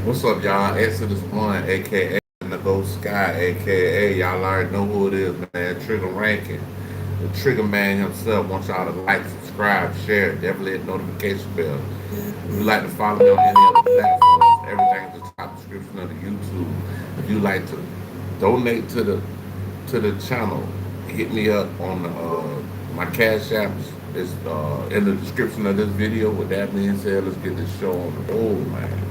What's up, y'all? Exodus One, aka the Ghost Sky, aka y'all already know who it is, man. Trigger Ranking, the Trigger Man himself. Wants y'all to like, subscribe, share, definitely hit notification bell. If you like to follow me on any other platforms, everything in the top description of the YouTube. If you like to donate to the channel, hit me up on my cash apps. It's in the description of this video. With that being said, let's get this show on the road, man.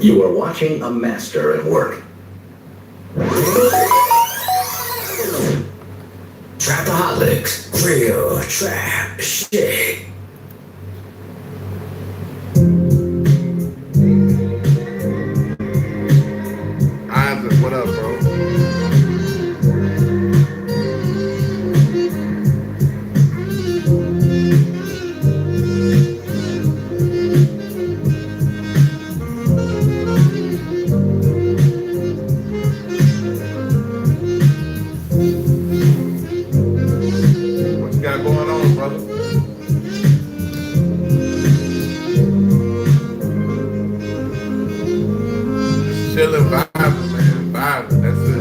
You are watching a master at work. Trapaholics, real trap shit. Isaac, what up, bro? What you got going on, brother? Just chilling, vibing, man. Vibing, that's it.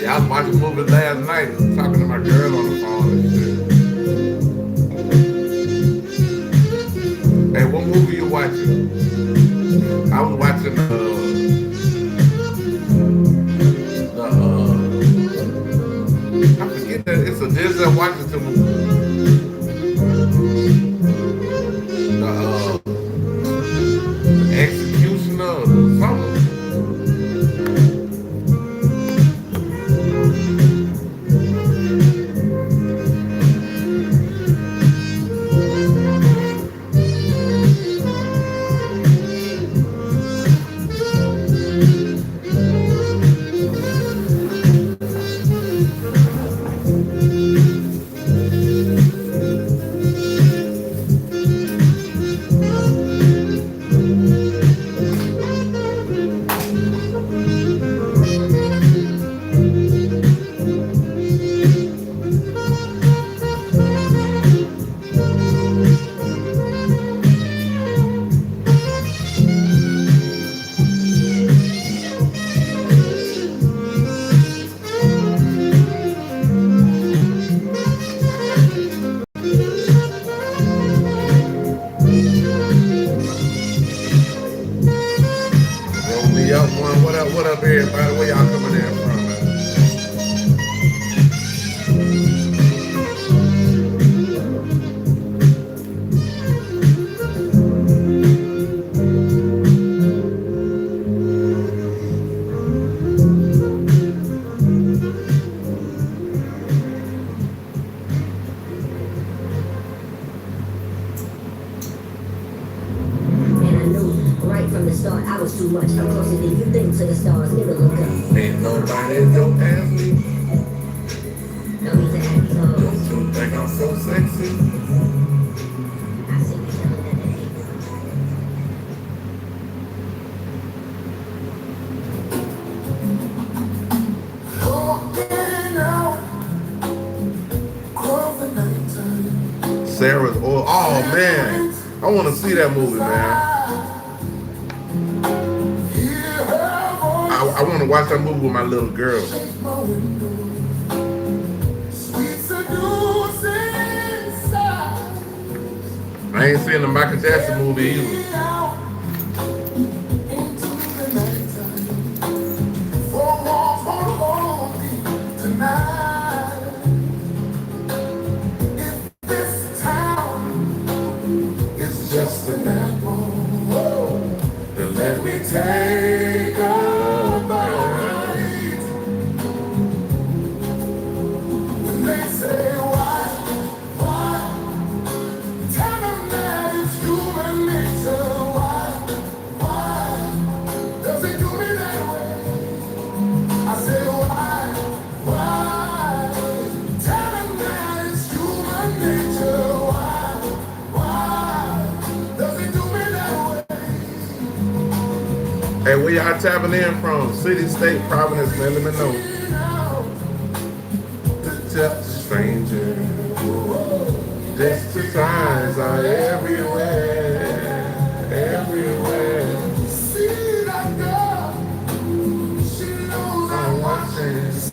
Yeah, I was watching movies last night, talking to my girl on the phone and shit. Hey, what movie you watching? I was watching I forget that it's a Denzel Washington movie. The Executioner or something. Roll me up one. What up, everybody? Where y'all coming in from, man? And I knew right from the start I was too much. I'm closer than you think to the stars. Never look up. Ain't nobody don't ask me. No need to act tall. Don't you think I'm so sexy? I see you telling that they hate Sarah's oil. Oh man, I want to see that movie, man. I want to watch that movie with my little girl. I ain't seen the Michael Jackson movie either. It's just a apple. Then let me take a bite. When they say why? Tell them that it's human nature. Why? Does it do me that way? I say why? Tell them that it's human nature. Why? Hey, where y'all tapping in from? City, state, province, man, let me know. Tell the stranger, distant eyes are everywhere, everywhere. See that girl, she knows I'm watching. She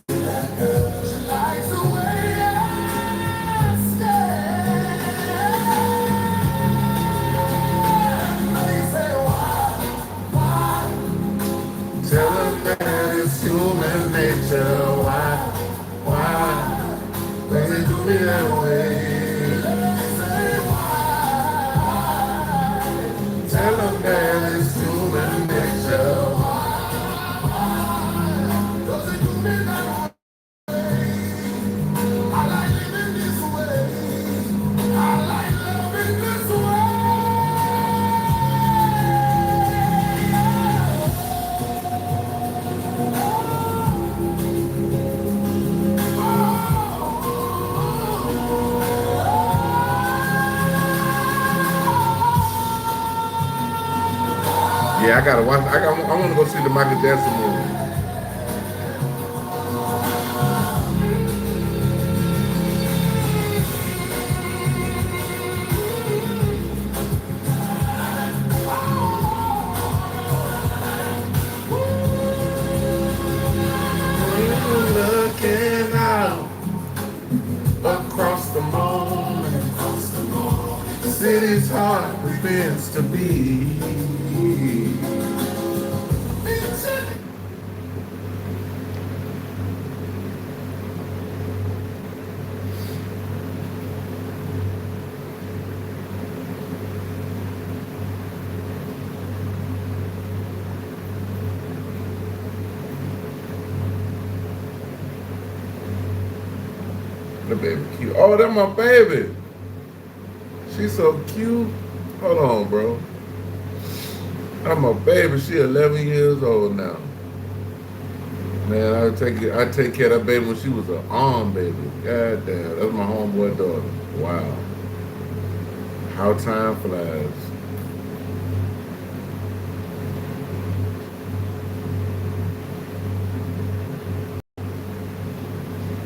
likes the way I stare. Tell her that it's human nature. Why? They do me that way. Tell them that it's human nature. Does it do me that way? I like living this way. I like loving this way. Yeah, I gotta watch. I want to go see the Michael Jackson movie. Looking out across the moment, the city's heart begins to beat. The baby cute. Oh, that's my baby. She's so cute. Hold on, bro. I'm a baby. She 11 years old now. Man, I take care of that baby when she was an arm baby. God damn, that's my homeboy daughter. Wow. How time flies.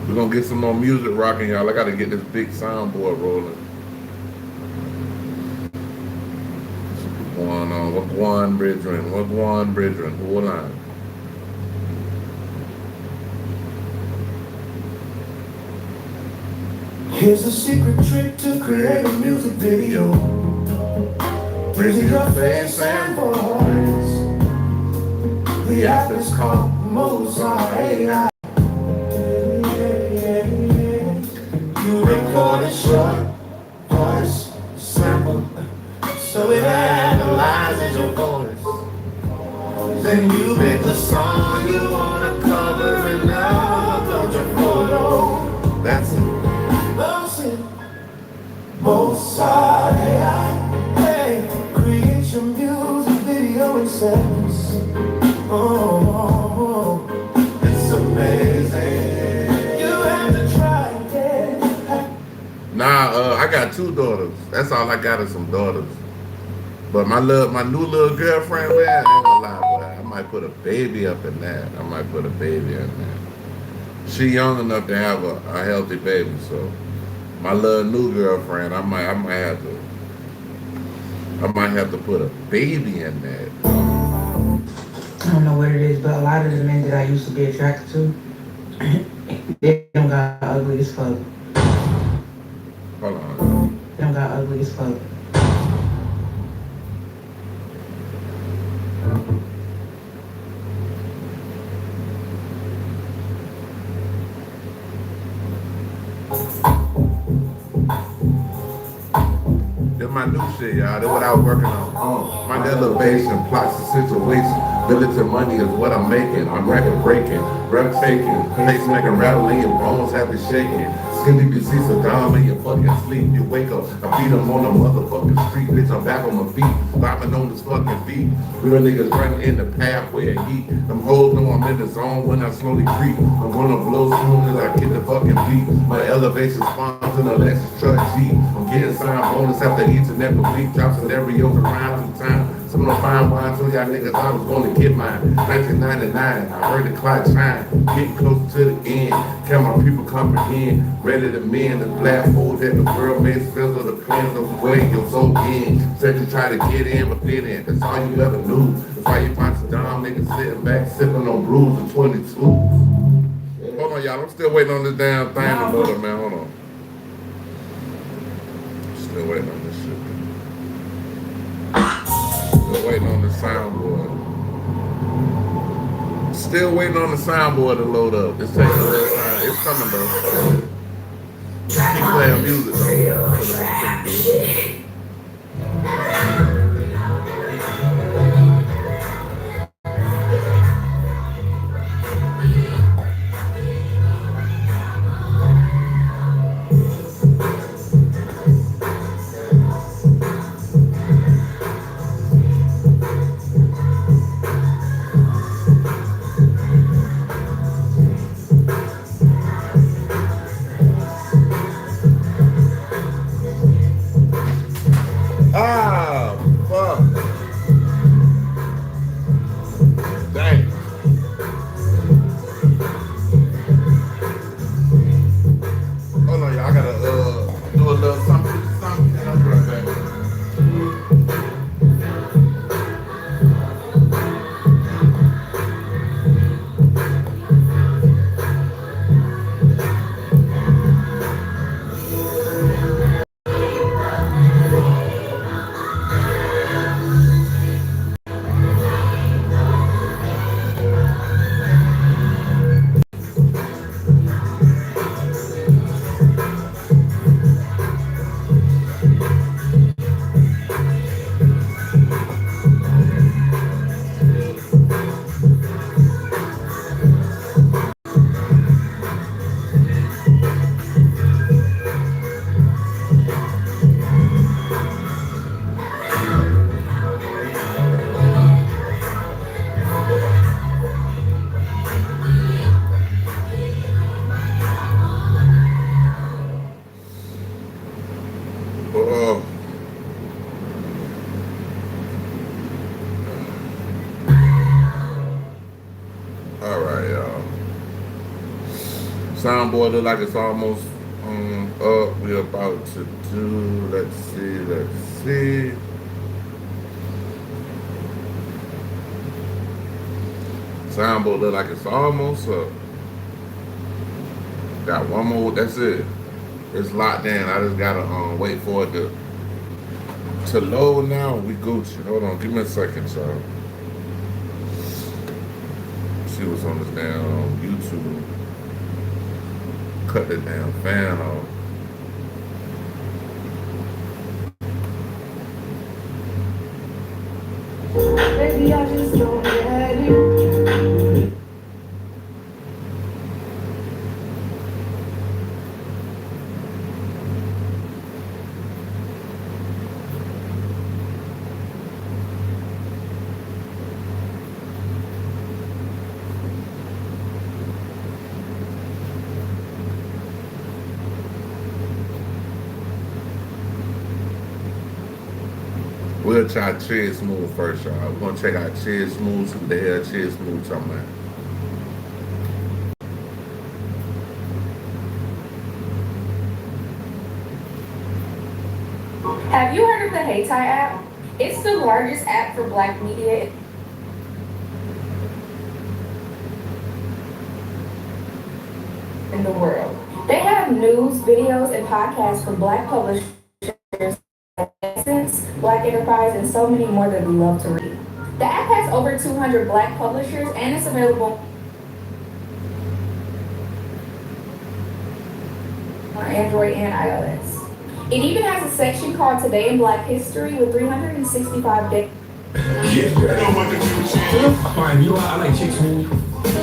We're gonna get some more music rocking, y'all. I gotta get this big soundboard rolling. What's going on? What's going, brethren? What's going, brethren? Hold on. Here's a secret trick to create a music video. Using your face and voice. The app is called Mozart AI. You record a short voice sample, so it analyzes your voice. Then you pick the song you wanna cover and upload your photo. That's it. Mozart AI, hey, create your music video in seconds. Oh, it's amazing. You have to try it. Nah, I got 2 daughters. That's all I got is some daughters. But my new little girlfriend, man, I ain't gonna lie, boy. I might put a baby up in that. I might put a baby in that. She young enough to have a healthy baby, so. My little new girlfriend, I might have to put a baby in that. I don't know what it is, but a lot of the men that I used to be attracted to, they don't got ugly as fuck. Hold on. They don't got ugly as fuck. That's my new shit, y'all. That's what I was working on. My elevation, plots the situation. Militant money is what I'm making. I'm record breaking, rep taking, pacemaking, rattling, your bones have been shaking. Skinny be see Saddam in your fucking sleep. You wake up, I beat them on the motherfucking street. Bitch, I'm back on my feet, bopping on this fucking beat. Real niggas running in the pathway of heat. Them hoes know I'm in the zone when I slowly creep. I'm gonna blow soon as I get the fucking beat. My elevation spawns in a Lexus truck G. I'm getting signed bonus after each and every week. Drop scenarios around 2 times. Some of the fine wine, some of y'all niggas, I was gonna get mine. 1999, I heard the clock chime. Getting close to the end. Count my people coming in. Ready to mend the blindfold that the world may fizzle the plans of the way your soul in. Said you try to get in, but fit in. That's all you ever knew. That's why you find some dumb niggas sitting back, sipping on brews and 22s. Hold on, y'all. I'm still waiting on this damn thing to load up, man. Hold on. Still waiting on this shit. Still waiting on the soundboard. Still waiting on the soundboard to load up. It's taking a little time. It's coming though. Keep playing music though. Ah, fuck. Dang. Hold on, y'all. I gotta do a little something, and I'll be right back. Oh. All right, y'all. Soundboard look like it's almost up. We're about to do. Let's see. Soundboard look like it's almost up. Got one more. That's it. It's locked in. I just gotta wait for it to load now. We Gucci. Hold on, give me a second, y'all. See what's on this damn YouTube. Cut the damn fan off. Baby, I just don't get it. We'll try Chill Smooth first, y'all. We're gonna check out Chill Smooth. See what the hell Chill Smooth talking about. Have you heard of the Heytai app? It's the largest app for Black media in the world. They have news, videos, and podcasts for Black publishers, Black enterprise, and so many more that we love to read. The app has over 200 Black publishers and it's available on Android and iOS. It even has a section called Today in Black History with 365 days. Fine, you know what? I like Chick Smooth.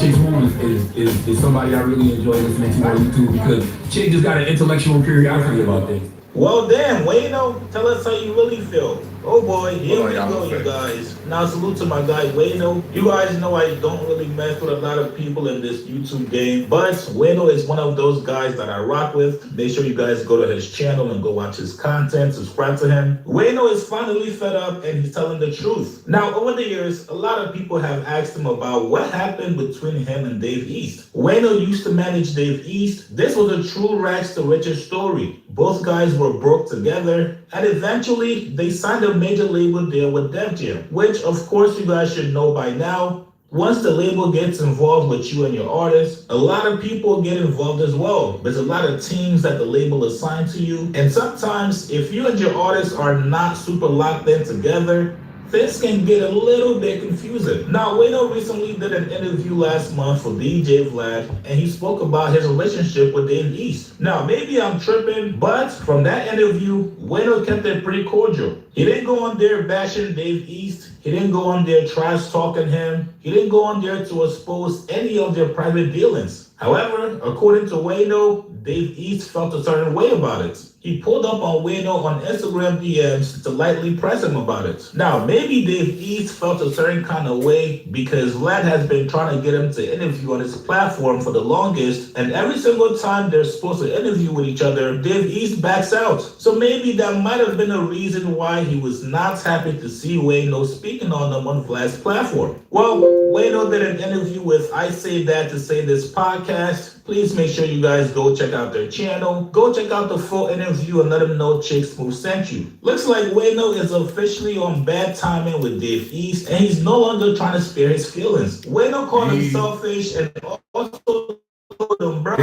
Chick Smooth is somebody I really enjoy listening to on YouTube because Chick just got an intellectual curiosity about things. Well then, Wayno, tell us how you really feel. Oh boy, here Hold on, we y'all, go, one you second. guys. Now salute to my guy Wayno. You guys know I don't really mess with a lot of people in this YouTube game, but Wayno is one of those guys that I rock with. Make sure you guys go to his channel and go watch his content, subscribe to him. Wayno is finally fed up and he's telling the truth. Now, over the years, a lot of people have asked him about what happened between him and Dave East. Wayno used to manage Dave East. This was a true rags to riches story. Both guys were broke together, and eventually they signed a major label deal with Def Jam, which of course you guys should know by now. Once the label gets involved with you and your artist, a lot of people get involved as well. There's a lot of teams that the label assigns to you, and sometimes if you and your artist are not super locked in together, things can get a little bit confusing. Now, Wayno recently did an interview last month for DJ Vlad, and he spoke about his relationship with Dave East. Now, maybe I'm tripping, but from that interview, Wayno kept it pretty cordial. He didn't go on there bashing Dave East. He didn't go on there trash talking him. He didn't go on there to expose any of their private dealings. However, according to Wayno, Dave East felt a certain way about it. He pulled up on Wayno on Instagram DMs to lightly press him about it. Now, maybe Dave East felt a certain kind of way because Vlad has been trying to get him to interview on his platform for the longest, and every single time they're supposed to interview with each other, Dave East backs out. So maybe that might have been a reason why he was not happy to see Wayno speaking on them on Vlad's platform. Well, Wayno did an interview with I Say That to Say This podcast. Please make sure you guys go check out their channel. Go check out the full interview and let them know Chick Smooth sent you. Looks like Wayno is officially on bad timing with Dave East, and he's no longer trying to spare his feelings. Wayno called him selfish and also told him, bro,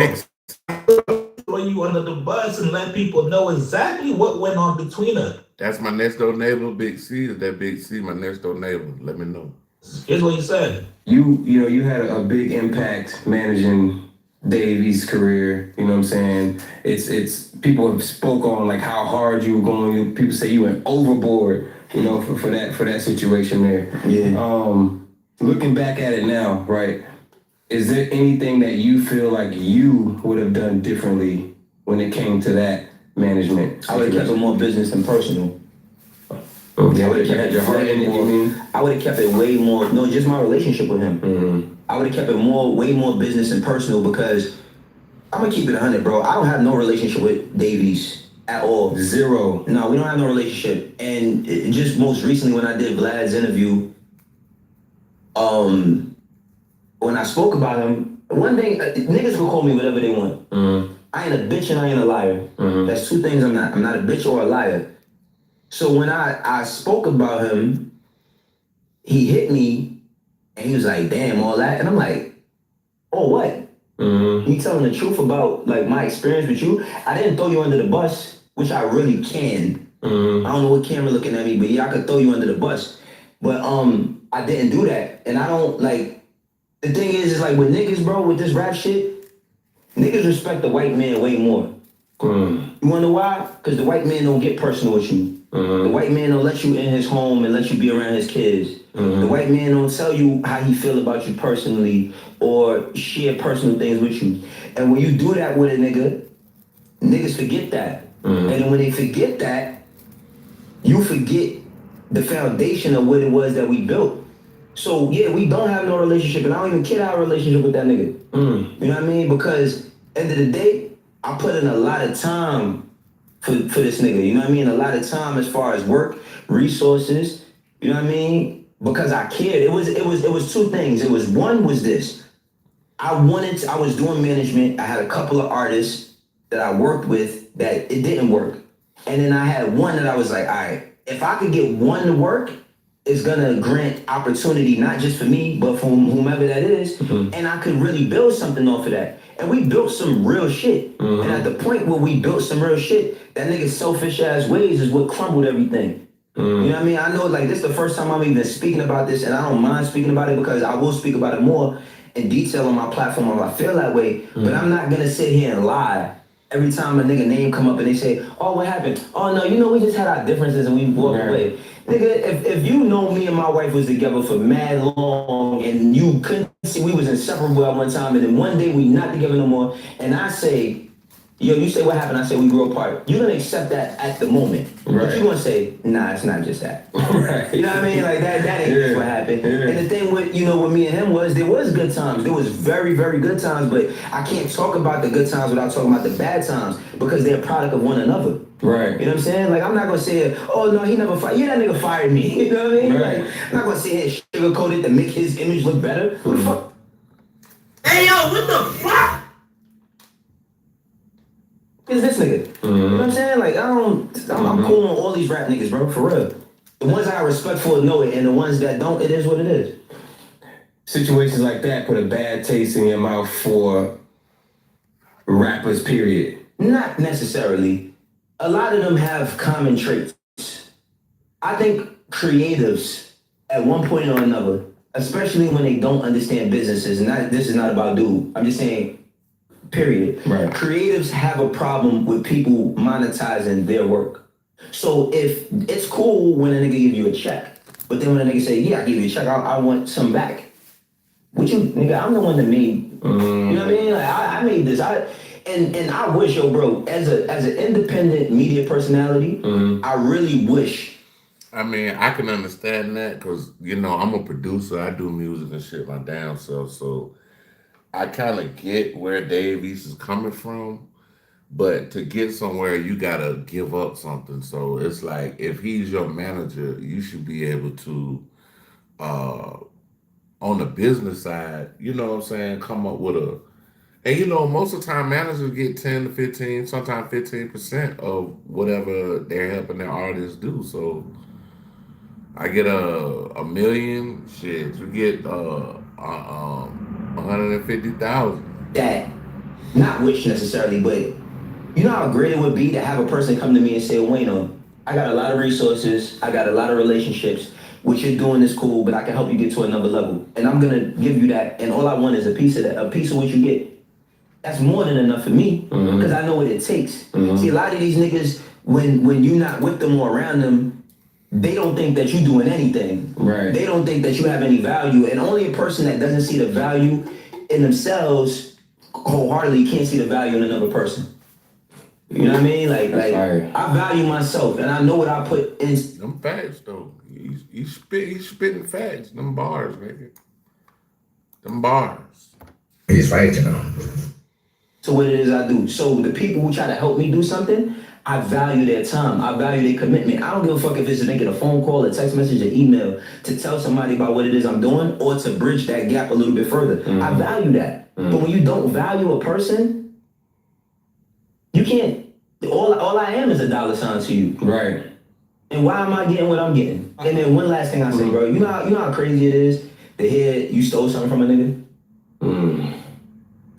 throw you under the bus and let people know exactly what went on between us. That's my next door neighbor, Big C. Is that Big C, my next door neighbor? Let me know. Here's what he said. You had a big impact managing Davies' career, you know what I'm saying? It's people have spoke on like how hard you were going. People say you went overboard, you know, for that situation there. Yeah. Looking back at it now, right? Is there anything that you feel like you would have done differently when it came to that management? I would have kept it more business and personal. Okay. I would have kept it I would have kept it way more. No, just my relationship with him. Mm-hmm. I would have kept it way more business and personal because I'm gonna keep it 100, bro. I don't have no relationship with Davies at all. Zero. No, we don't have no relationship. And just most recently when I did Vlad's interview, when I spoke about him, one thing niggas can call me whatever they want. Mm-hmm. I ain't a bitch and I ain't a liar. Mm-hmm. That's two things I'm not. I'm not a bitch or a liar. So when I spoke about him, he hit me and he was like, damn, all that. And I'm like, oh, what? Mm-hmm. You telling the truth about like my experience with you? I didn't throw you under the bus, which I really can. Mm-hmm. I don't know what camera looking at me, but yeah, I could throw you under the bus. But I didn't do that. And I don't like, the thing is like with niggas, bro, with this rap shit, niggas respect the white man way more. Mm-hmm. You wanna know why? Because the white man don't get personal with you. Mm-hmm. The white man don't let you in his home and let you be around his kids. Mm-hmm. The white man don't tell you how he feel about you personally or share personal things with you. And when you do that with a nigga, niggas forget that. Mm-hmm. And then when they forget that, you forget the foundation of what it was that we built. So yeah, we don't have no relationship, and I don't even care our relationship with that nigga. Mm-hmm. You know what I mean? Because end of the day, I put in a lot of time for this nigga. You know what I mean? A lot of time as far as work, resources. You know what I mean? Because I cared. It was two things. It was one was this. I was doing management. I had a couple of artists that I worked with that it didn't work. And then I had one that I was like, all right, if I could get one to work, it's gonna grant opportunity, not just for me, but for whomever that is. Mm-hmm. And I could really build something off of that. And we built some real shit. Mm-hmm. And at the point where we built some real shit, that nigga's selfish ass ways is what crumbled everything. Mm-hmm. You know what I mean? I know like this is the first time I'm even speaking about this, and I don't mind speaking about it because I will speak about it more in detail on my platform if I feel that way. Mm-hmm. But I'm not gonna sit here and lie every time a nigga name come up and they say, oh, what happened? Oh no, you know, we just had our differences and we walked away. Nigga, if you know me and my wife was together for mad long and you couldn't see we was inseparable at one time and then one day we not together no more, and I say, Yo, you say what happened, I say we grew apart. You're gonna accept that at the moment. Right. But you're gonna say, nah, it's not just that. Right. You know what I mean? Like that ain't just what happened. Yeah. And the thing with, with me and him was there was good times. There was very, very good times, but I can't talk about the good times without talking about the bad times because they're a product of one another. Right. You know what I'm saying? Like, I'm not gonna say, oh no, he never fired. Yeah, that nigga fired me. You know what I mean? Right. Like, I'm not gonna say it sugarcoated to make his image look better. Who the fuck? Hey, yo, what the fuck? Is this nigga? You know what I'm saying? Like, I'm cool on all these rap niggas, bro, for real. The ones I got respect for know it, and the ones that don't, it is what it is. Situations like that put a bad taste in your mouth for rappers, period. Not necessarily. A lot of them have common traits. I think creatives, at one point or another, especially when they don't understand businesses, and this is not about dude, I'm just saying, period. Right. Creatives have a problem with people monetizing their work. So if it's cool when a nigga give you a check, but then when a nigga say, yeah, I give you a check, I want some back. What you, nigga, I'm the one that made, you know what I mean? Like, I made this, and I wish, yo, bro, as an independent media personality, I really wish. I mean, I can understand that because, I'm a producer. I do music and shit my damn self. So I kind of get where Dave East is coming from. But to get somewhere, you got to give up something. So it's like, if he's your manager, you should be able to, on the business side, you know what I'm saying, come up with and most of the time managers get 10 to 15, sometimes 15% of whatever they're helping their artists do. So I get a million, shit, you get 150,000. That, not wish necessarily, but you know how great it would be to have a person come to me and say, Wayno, I got a lot of resources, I got a lot of relationships, what you're doing is cool, but I can help you get to another level. And I'm gonna give you that, and all I want is a piece of that, a piece of what you get. That's more than enough for me, because I know what it takes. See, a lot of these niggas, when you're not with them or around them, they don't think that you're doing anything. Right. They don't think that you have any value, and only a person that doesn't see the value in themselves wholeheartedly can't see the value in another person. You know what I mean? Like I value myself, and I know what I put in. Them facts, though. He's spitting facts. Them bars, nigga. Them bars. He's right, So what it is I do. So the people who try to help me do something, I value their time. I value their commitment. I don't give a fuck if it's making a phone call, a text message, an email to tell somebody about what it is I'm doing or to bridge that gap a little bit further. I value that. But when you don't value a person, you can't. All I am is a dollar sign to you. Right. And why am I getting what I'm getting? And then one last thing I say, bro. You know how crazy it is to hear you stole something from a nigga?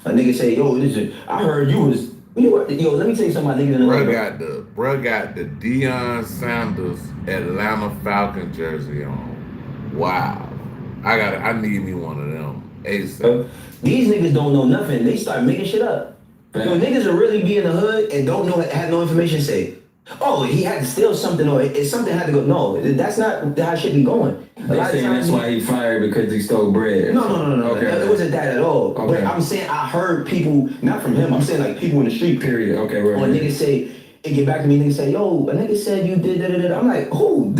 A nigga say, yo, I heard you was. Yo, let me tell you something about niggas in the Bruh got the Deion Sanders Atlanta Falcon jersey on. Wow. I need me one of them. ASAP. These niggas don't know nothing. They start making shit up. Yo, niggas will really be in the hood and don't know, have no information, say, oh, he had to steal something or something had to go. No, that's not how shit be going. They saying that's why he fired because he stole bread. No. Okay. It wasn't that at all. Okay. But I'm saying I heard people, not from him, I'm saying like people in the street, period. Okay, right. When niggas say, it get back to me, niggas say, yo, a nigga said you did da. I'm like, who?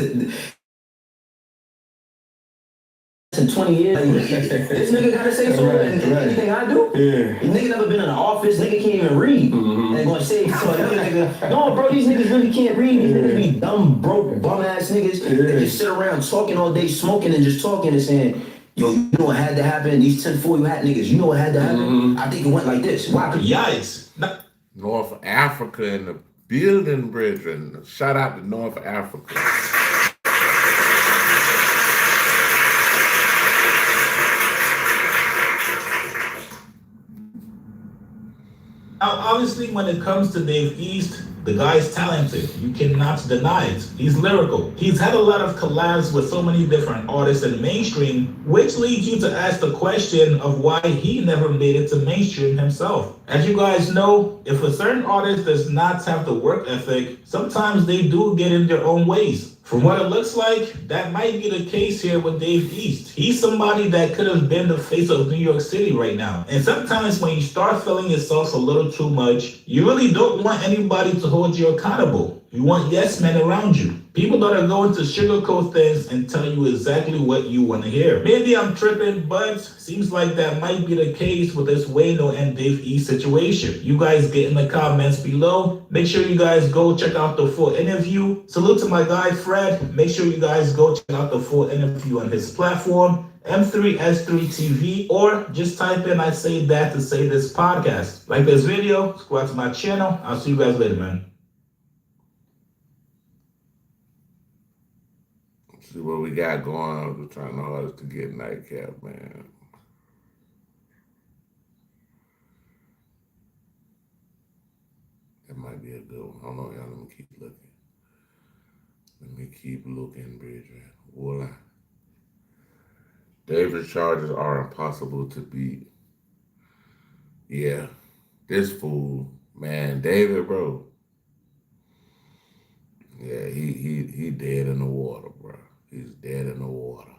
In 20 years, this nigga gotta say something in anything I do? Yeah. Nigga never been in an office, nigga can't even read. And gonna say so another nigga, no bro, these niggas really can't read. These niggas be dumb, broke, bum ass niggas that just sit around talking all day, smoking and just talking and saying, yo, you know what had to happen? These 10-4 you had niggas, you know what had to happen? I think it went like this. Why? Yikes. North Africa in the building, brethren. Shout out to North Africa. Now, obviously, when it comes to Dave East, the guy's talented. You cannot deny it. He's lyrical. He's had a lot of collabs with so many different artists in mainstream, which leads you to ask the question of why he never made it to mainstream himself. As you guys know, if a certain artist does not have the work ethic, sometimes they do get in their own ways. From what it looks like, that might be the case here with Dave East. He's somebody that could have been the face of New York City right now. And sometimes when you start feeling yourself a little too much, you really don't want anybody to hold you accountable. You want yes men around you. People that are going to sugarcoat things and tell you exactly what you want to hear. Maybe I'm tripping, but seems like that might be the case with this Wayno and Dave East situation. You guys get in the comments below. Make sure you guys go check out the full interview. Salute to my guy Fred. Make sure you guys go check out the full interview on his platform, M3S3 TV, or just type in I say that to say this podcast. Like this video, subscribe to my channel. I'll see you guys later, man. See what we got going on. We're trying our hardest to get Nightcap, man. That might be a good one. Hold on, y'all. Let me keep looking. Let me keep looking, Bridget. Voila. David's charges are impossible to beat. Yeah. This fool, man, David, bro. Yeah, he dead in the water, bro. He's dead in the water.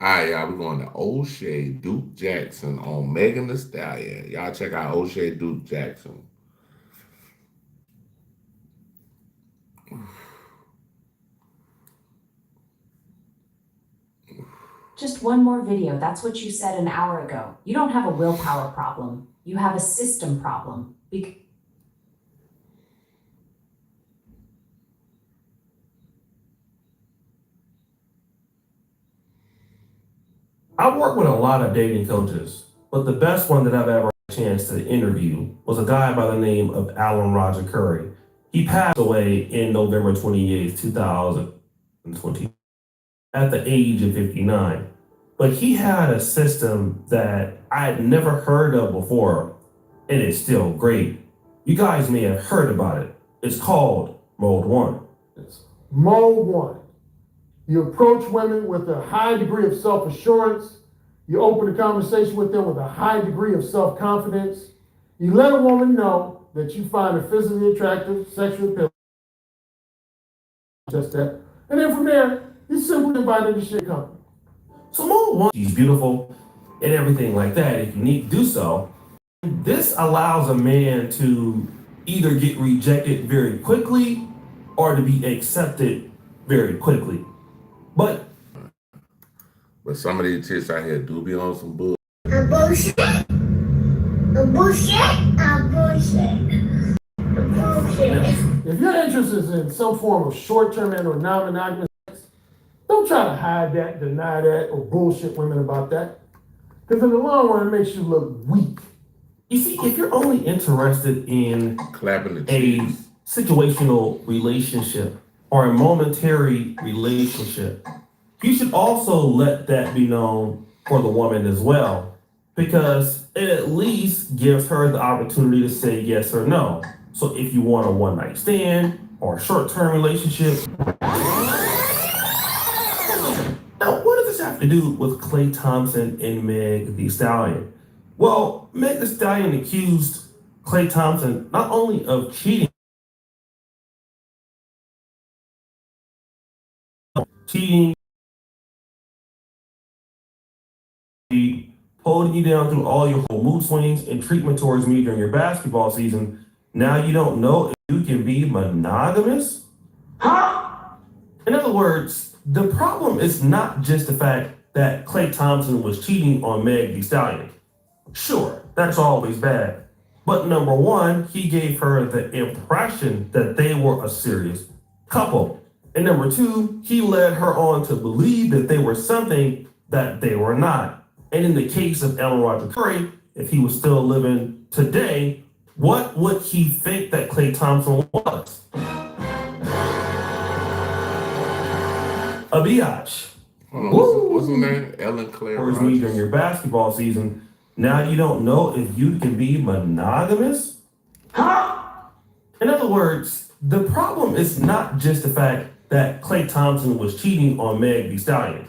All right, y'all, we're going to O'Shea Duke Jackson on Megan Thee Stallion. Y'all check out O'Shea Duke Jackson. Just one more video. That's what you said an hour ago. You don't have a willpower problem. You have a system problem. I've worked with a lot of dating coaches, but the best one that I've ever had a chance to interview was a guy by the name of Alan Roger Curry. He passed away in November 28th, 2020, at the age of 59. But he had a system that I had never heard of before, and it's still great. You guys may have heard about it. It's called Mode 1. Mode 1. You approach women with a high degree of self-assurance. You open a conversation with them with a high degree of self-confidence. You let a woman know that you find her physically attractive, sexually appealing, just that. And then from there, you simply invite her to share company. So Mode 1, she's beautiful and everything like that. If you need to do so, this allows a man to either get rejected very quickly or to be accepted very quickly. But some of these chicks out here do be on some bull. Bullshit. If your interest is in some form of short-term and or non-monogamous sex, don't try to hide that, deny that, or bullshit women about that. Because in the long run, it makes you look weak. You see, if you're only interested in clapping the a cheeks, situational relationship or a momentary relationship, you should also let that be known for the woman as well, because it at least gives her the opportunity to say yes or no. So if you want a one-night stand or a short-term relationship. Now, what does this have to do with Klay Thompson and Meg Thee Stallion? Well, Meg Thee Stallion accused Klay Thompson not only of cheating, holding you down through all your whole mood swings and treatment towards me during your basketball season. Now you don't know if you can be monogamous? Huh? In other words, the problem is not just the fact that Klay Thompson was cheating on Meg Thee Stallion. Sure, that's always bad. But number one, he gave her the impression that they were a serious couple. And number two, he led her on to believe that they were something that they were not. And in the case of Alan Roger Curry, if he was still living today, what would he think that Klay Thompson was? A biatch. What's his name? Ellen Claire. Towards me during your basketball season. Now you don't know if you can be monogamous? Huh? In other words, the problem is not just the fact that Klay Thompson was cheating on Meg Thee Stallion.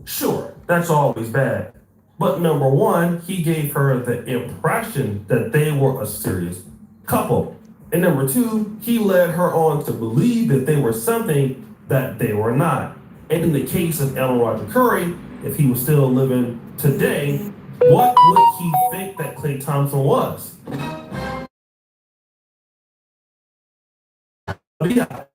Sure, that's always bad. But number one, he gave her the impression that they were a serious couple. And number two, he led her on to believe that they were something that they were not. And in the case of Ellen Roger Curry, if he was still living today, what would he think that Klay Thompson was? Yeah.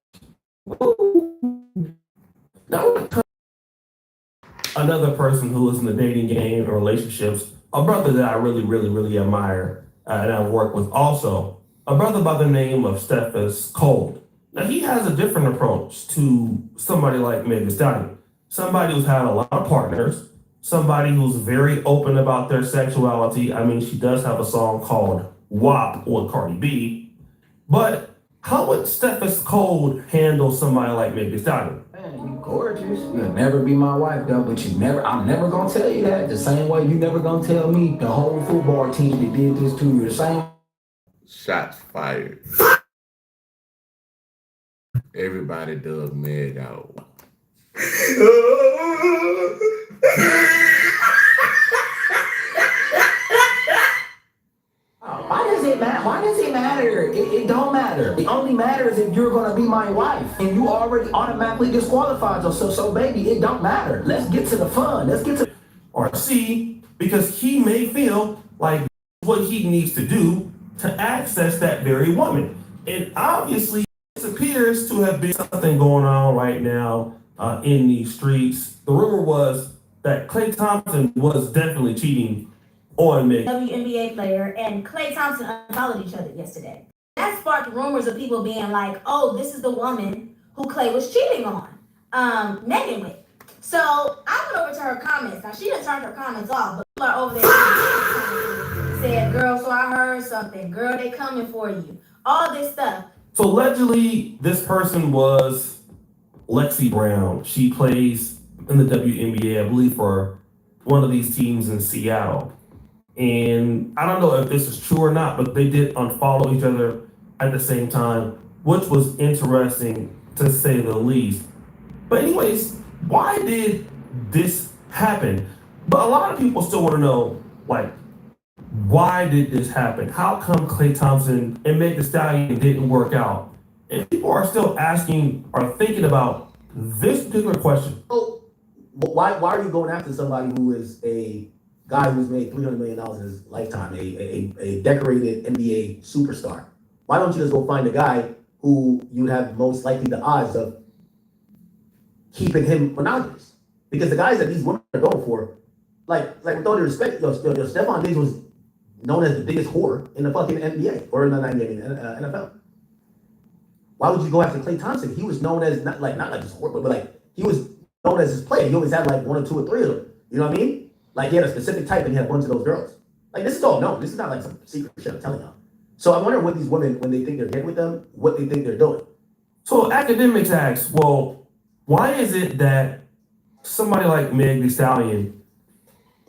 Another person who is in the dating game or relationships, a brother that I really admire and I've worked with also, a brother by the name of Steffes Cold. Now he has a different approach to somebody like Meg Thee Stallion, somebody who's had a lot of partners, somebody who's very open about their sexuality. I mean, she does have a song called WAP with Cardi B, but how would Steffes Cold handle somebody like Meg Thee Stallion? Man, you gorgeous. You'll never be my wife, though, but I'm never gonna tell you that. The same way you never gonna tell me the whole football team that did this to you. The same. Shots fired. Everybody dug Meg out. Why does it matter? Why does it matter? It don't matter. It only matters if you're gonna be my wife, and you already automatically disqualified. So baby, it don't matter. Let's get to the fun. Let's get to. Or C, because he may feel like what he needs to do to access that very woman. And obviously, this appears to have been something going on right now in these streets. The rumor was that Klay Thompson was definitely cheating on Meg. WNBA player and Klay Thompson unfollowed each other yesterday. That sparked rumors of people being like, oh, this is the woman who Klay was cheating on, Megan with. So I went over to her comments. Now, she didn't turn her comments off, but people are over there said, girl, so I heard something. Girl, they coming for you. All this stuff. So allegedly, this person was Lexi Brown. She plays in the WNBA, I believe, for one of these teams in Seattle. And I don't know if this is true or not, but they did unfollow each other at the same time, which was interesting to say the least. But anyways, why did this happen? But a lot of people still want to know, like, why did this happen? How come Klay Thompson and Meg Thee Stallion didn't work out? And people are still asking or thinking about this particular question. Oh, why are you going after somebody who is a guy who's made $300 million in his lifetime, a decorated NBA superstar? Why don't you just go find a guy who you'd have most likely the odds of keeping him monogamous? Because the guys that these women are going for, like with all due respect, Stephon Diggs was known as the biggest whore in the fucking NBA, or in the NFL. Why would you go after Klay Thompson? He was known as not like just whore, but like he was known as his player. He always had like one or two or three of them. You know what I mean? Like he had a specific type and he had a bunch of those girls. Like this is all known. This is not like some secret shit I'm telling y'all. So I wonder what these women, when they think they're getting with them, what they think they're doing. So academics ask, well, why is it that somebody like Meg Thee Stallion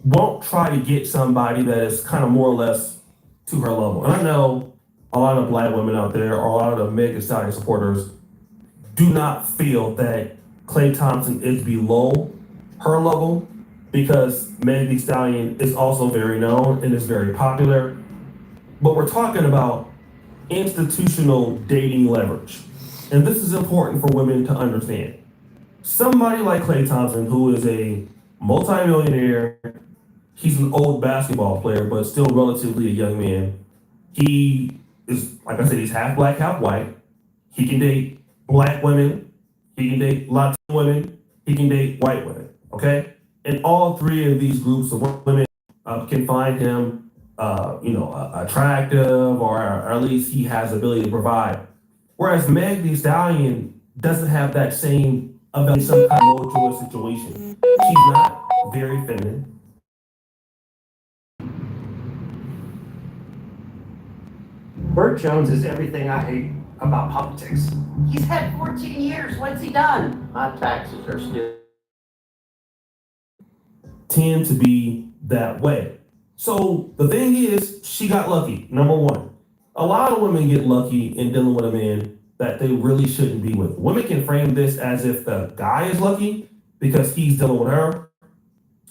won't try to get somebody that is kind of more or less to her level? And I know a lot of black women out there, or a lot of the Meg Thee Stallion supporters, do not feel that Klay Thompson is below her level, because Meg Thee Stallion is also very known and is very popular. But we're talking about institutional dating leverage. And this is important for women to understand. Somebody like Klay Thompson, who is a multimillionaire, he's an old basketball player, but still relatively a young man. He is, like I said, he's half black, half white. He can date black women. He can date Latin women. He can date white women, okay? And all three of these groups of women can find him, attractive, or at least he has the ability to provide. Whereas Meg Thee Stallion doesn't have that same ability, some kind of tumultuous situation. She's not very feminine. Burt Jones is everything I hate about politics. He's had 14 years. What's he done? My taxes are still Tend to be that way. So the thing is, she got lucky, number one. A lot of women get lucky in dealing with a man that they really shouldn't be with. Women can frame this as if the guy is lucky because he's dealing with her.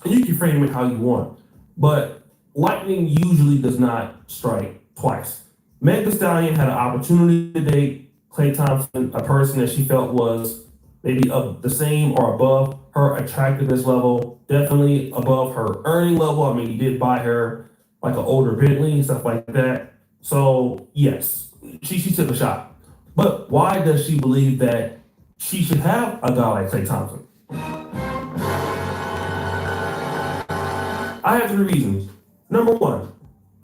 And you can frame it how you want. But lightning usually does not strike twice. Meg Thee Stallion had an opportunity to date Klay Thompson, a person that she felt was maybe of the same or above her attractiveness level, definitely above her earning level. I mean, he did buy her like an older Bentley and stuff like that. So yes, she took a shot. But why does she believe that she should have a guy like Klay Thompson? I have 3 reasons. Number one,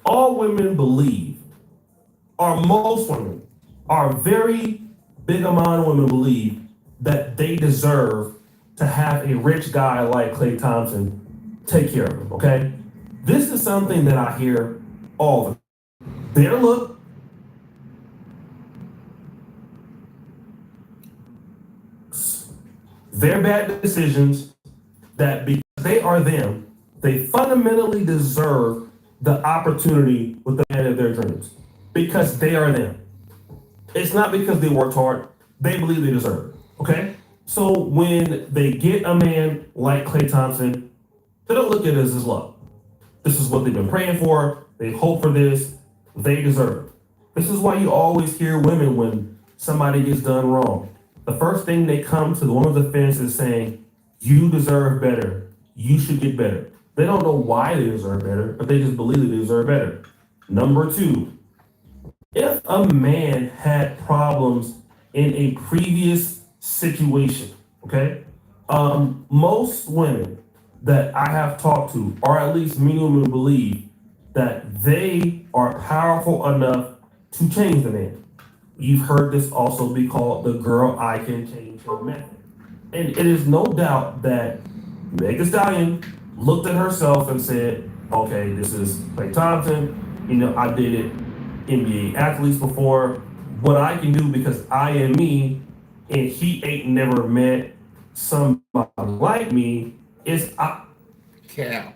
all women believe, or most women, are very big amount of women believe that they deserve to have a rich guy like Klay Thompson take care of them, okay? This is something that I hear all the time. Their look, their bad decisions, that because they are them, they fundamentally deserve the opportunity with the man of their dreams. Because they are them. It's not because they worked hard, they believe they deserve it, okay? So when they get a man like Klay Thompson, they don't look at it as luck. This is what they've been praying for, they hope for this, they deserve it. This is why you always hear women when somebody gets done wrong. The first thing they come to the woman's defense is saying, you deserve better, you should get better. They don't know why they deserve better, but they just believe they deserve better. Number two, if a man had problems in a previous situation, okay, most women that I have talked to, or at least many women believe that they are powerful enough to change the man. You've heard this also be called the girl I can change her method. And it is no doubt that Meg Thee Stallion looked at herself and said, okay, this is Klay Thompson. You know, I did it NBA athletes before. What I can do because I am me and he ain't never met somebody like me is Cap.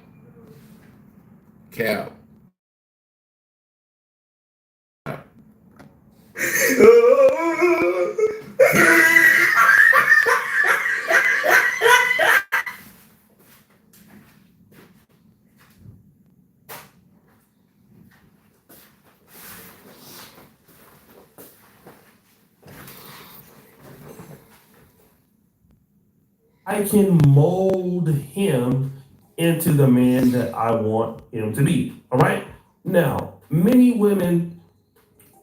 I can mold him into the man that I want him to be. All right. Now, many women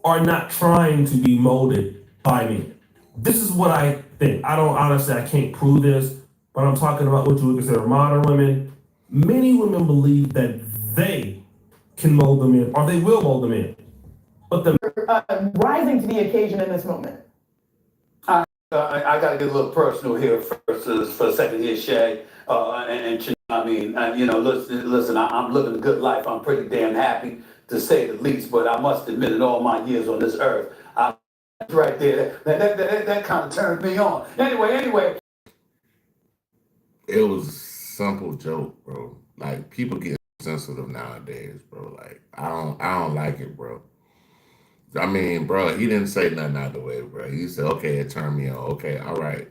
are not trying to be molded by me. This is what I think. I can't prove this, but I'm talking about what you would consider modern women. Many women believe that they can mold them in, or they will mold them in. But the rising to the occasion in this moment. I got to get a little personal here for a second here, Shay. I mean, you know, listen, I'm living a good life. I'm pretty damn happy to say the least, but I must admit in all my years on this earth, right there, that kind of turned me on. Anyway. It was a simple joke, bro. Like, people get sensitive nowadays, bro. Like, I don't like it, bro. I mean, bro, he didn't say nothing out the way, bro. He said, okay, it turned me on. Okay, all right.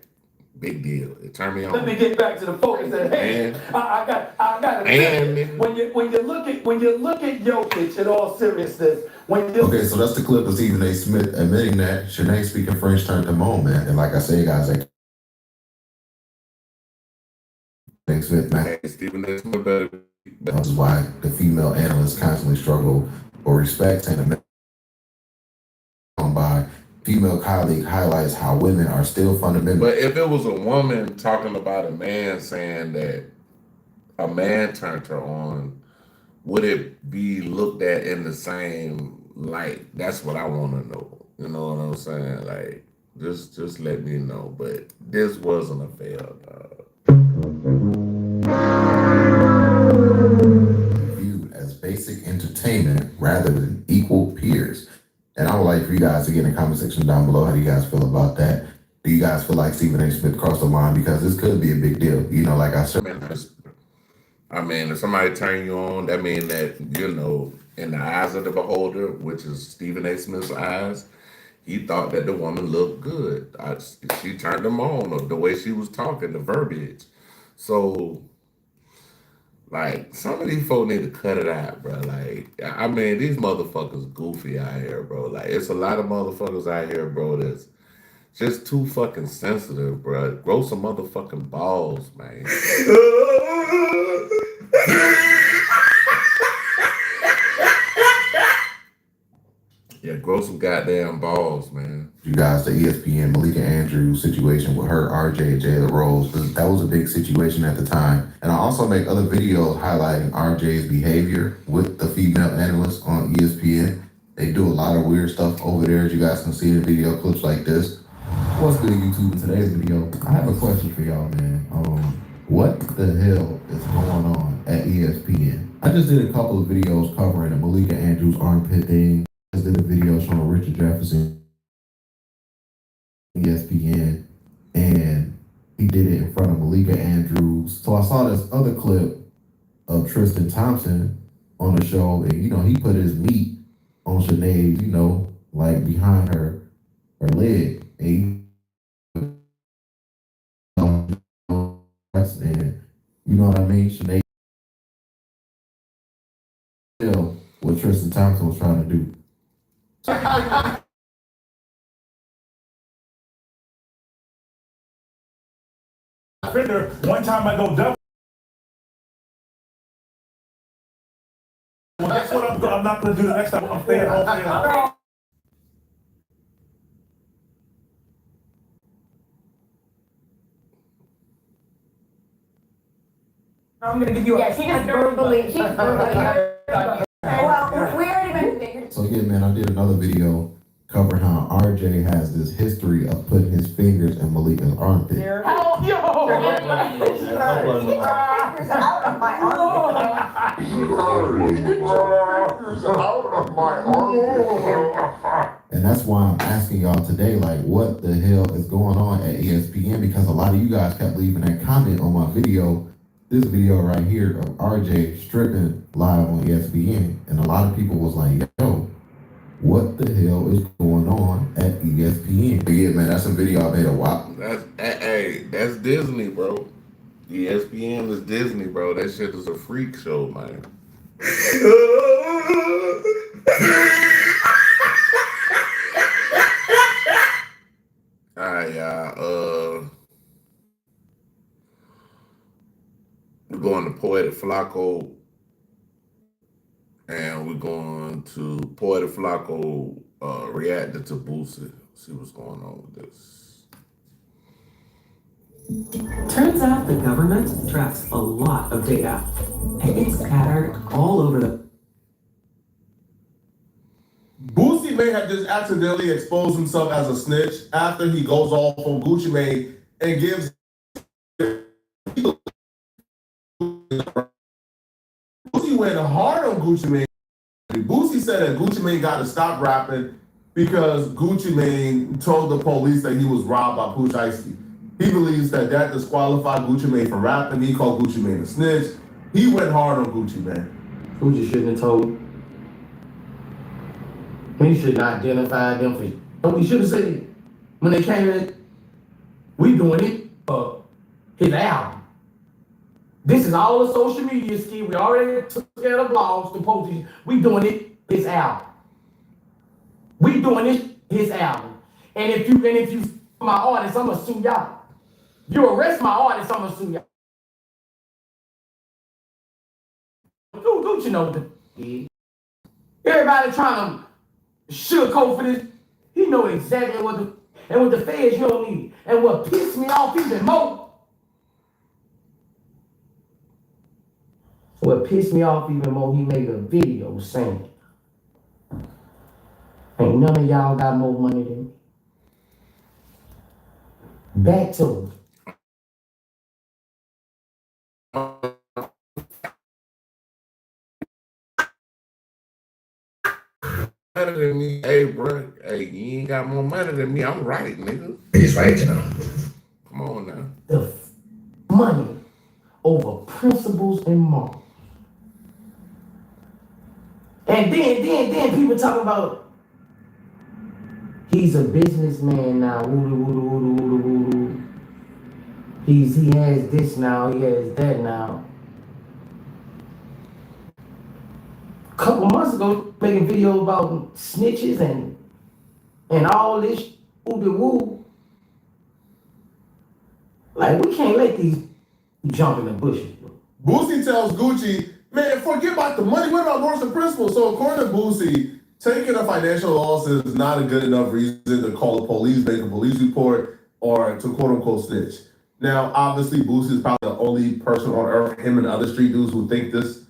Big deal. It turned me on. Let me get back to the focus at hand. I got to tell you, when you look at Jokic in all seriousness, okay, so that's the clip of Stephen A. Smith admitting that Shanae speaking French turned him on, man. And like I say, guys, like Smith, man. Stephen A. Smith better. That's why the female analysts constantly struggle for respect, and by female colleague highlights how women are still fundamental. But if it was a woman talking about a man saying that a man turned her on, would it be looked at in the same light? That's what I want to know. You know what I'm saying? Like, just let me know. But this wasn't a fail, dog. Viewed as basic entertainment rather than equal peers. And I would like for you guys to get in the comment section down below. How do you guys feel about that? Do you guys feel like Stephen A. Smith crossed the line? Because this could be a big deal. You know, like I said. I mean, if somebody turn you on, that means that, you know, in the eyes of the beholder, which is Stephen A. Smith's eyes, he thought that the woman looked good. She turned him on, or the way she was talking, the verbiage. So, Like, some of these folks need to cut it out, bro. Like, I mean, these motherfuckers goofy out here, bro. Like, it's a lot of motherfuckers out here, bro, that's just too fucking sensitive, bro. Grow some motherfucking balls, man. Yeah, grow some goddamn balls, man. You guys, the ESPN Malika Andrews situation with her, RJ, Jayla Rose, that was a big situation at the time. And I also make other videos highlighting RJ's behavior with the female analysts on ESPN. They do a lot of weird stuff over there, as you guys can see in video clips like this. What's good, YouTube? In today's video, I have a question for y'all, man. What the hell is going on at ESPN? I just did a couple of videos covering the Malika Andrews armpit thing. I just did a video showing Richard Jefferson, ESPN, and he did it in front of Malika Andrews. So I saw this other clip of Tristan Thompson on the show, and he put his meat on Sinead, like behind her leg, and you know what I mean? Sinead, what Tristan Thompson was trying to do. One time I go double. Well, that's what I'm not going to do the next time. I'm staying home. I'm gonna give you a. She just verbally. Well, we already been figured. So again, man, I did another video covering how RJ has this history of putting his fingers in Malika's armpit. Oh, yo! Fingers out of my armpit. And that's why I'm asking y'all today, like, what the hell is going on at ESPN? Because a lot of you guys kept leaving that comment on my video. This video right here of RJ stripping live on ESPN, and a lot of people was like, yo, what the hell is going on at ESPN? But yeah, man, that's a video I made a while. That's Disney, bro. ESPN is Disney, bro. That shit is a freak show, man. Alright, y'all. We're going to Poetic Flacco, and we're going to Poetic Flacco reacting to Boosie. See what's going on with this. Turns out the government tracks a lot of data, and it's scattered all over the. Boosie may have just accidentally exposed himself as a snitch after he goes off on Gucci Mane and gives. Boosie went hard on Gucci Mane. Boosie said that Gucci Mane got to stop rapping because Gucci Mane told the police that he was robbed by Pooch Icy. He believes that disqualified Gucci Mane from rapping. He called Gucci Mane a snitch. He went hard on Gucci Mane. Gucci shouldn't have told. He should not identify them for. He should have said when they came in, we doing it. His album. This is all a social media scheme. We already took care of the blogs, the posts. We doing it. His album. We doing it. His album. And if you my artist, I'ma sue y'all. You arrest my artist, I'ma sue y'all. Don't you know the everybody trying to sugarcoat for this? He know exactly what the feds you don't need. And what pissed me off even more. What pissed me off even more, he made a video saying, ain't none of y'all got more money than me. Back to him. Better than me. Hey, bro. Hey, you ain't got more money than me. I'm right, nigga. He's right, you know. Come on now. The money over principles and morals. And then people talk about he's a businessman now. He has this now, he has that now. couple months ago making videos about snitches and all this ooby woo. Like, we can't let these jump in the bushes, bro. Boosie tells Gucci, man, forget about the money. What about morals and principles? So according to Boosie, taking a financial loss is not a good enough reason to call the police, make a police report, or to quote unquote snitch. Now, obviously, Boosie is probably the only person on earth, him and other street dudes, who think this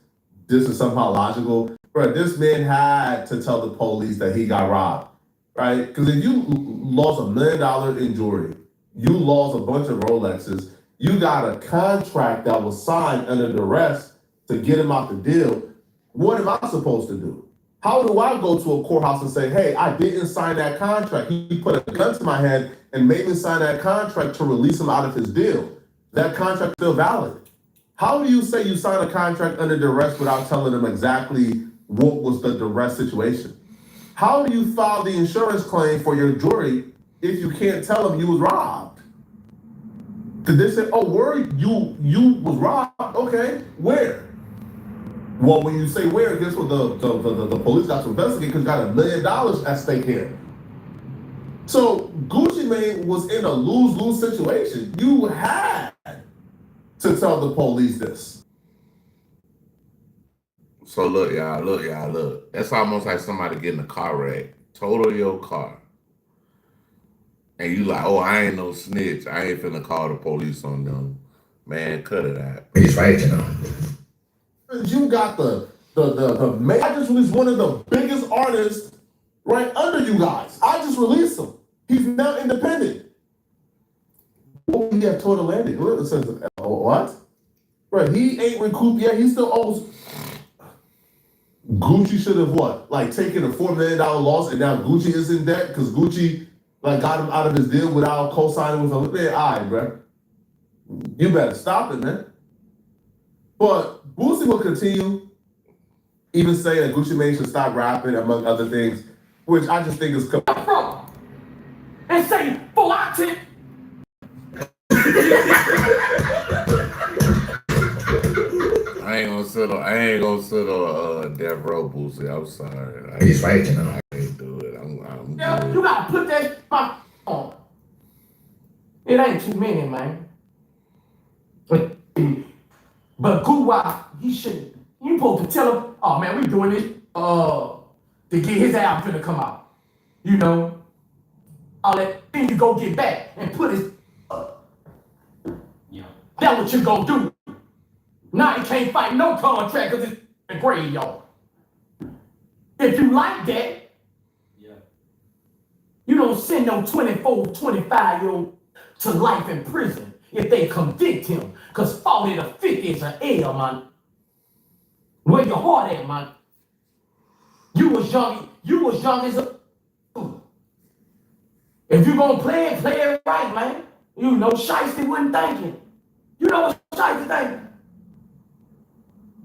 is somehow logical. But this man had to tell the police that he got robbed, right? Because if you lost $1 million in jewelry, you lost a bunch of Rolexes, you got a contract that was signed under duress to get him out the deal. What am I supposed to do? How do I go to a courthouse and say, hey, I didn't sign that contract? He put a gun to my head and made me sign that contract to release him out of his deal. That contract still valid. How do you say you sign a contract under duress without telling them exactly what was the duress situation? How do you file the insurance claim for your jewelry if you can't tell them you was robbed? Did they say, oh, word, you was robbed? Okay, where? Well, when you say where, guess what? The police got to investigate because got $1 million at stake here. So Gucci Mane was in a lose-lose situation. You had to tell the police this. So look, y'all. That's almost like somebody getting a car wreck, total your car. And you like, oh, I ain't no snitch. I ain't finna call the police on them. Man, cut it out. He's right, you know. You got the I just released one of the biggest artists right under you guys. I just released him. He's now independent. Oh, he had total landing. It says, what? Right, he ain't recouped yet. He still owes. Gucci should have what? Like taken a $4 million loss, and now Gucci is in debt because Gucci like got him out of his deal without co-signing with him. Man, all right, bro. You better stop it, man. But Boosie will continue, even saying that Gucci Mane should stop rapping, among other things, which I just think is and say, fanaticz. I ain't gonna sit on death row, Boosie. I'm sorry. He's right, you know. I can't do it. I'm Yeah, good. you gotta put that on. It ain't too many, man. But Guwa, he shouldn't. You supposed to tell him, oh man, we doing this to get his album finna come out. You know? All that, then you go get back and put his that's what you gonna do. Now you can't fight no contract because it's a graveyard. If you like that, you don't send no 24, 25-year-old to life in prison if they convict him. Because 40 to 50 is an L, man. Where your heart at, man? You was young as a... If you gonna play it right, man. You know Shiesty wasn't thinking. You know what Shiesty thinking?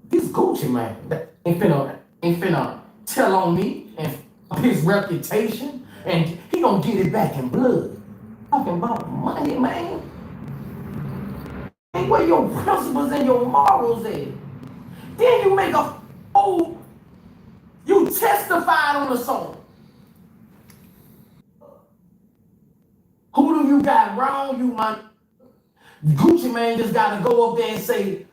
This Gucci, man, that ain't finna tell on me and his reputation, and he gonna get it back in blood. Talking about money, man. And where your principles and your morals at? Then you make you testified on the song. Who do you got wrong, you man? Gucci Mane just gotta go up there and say,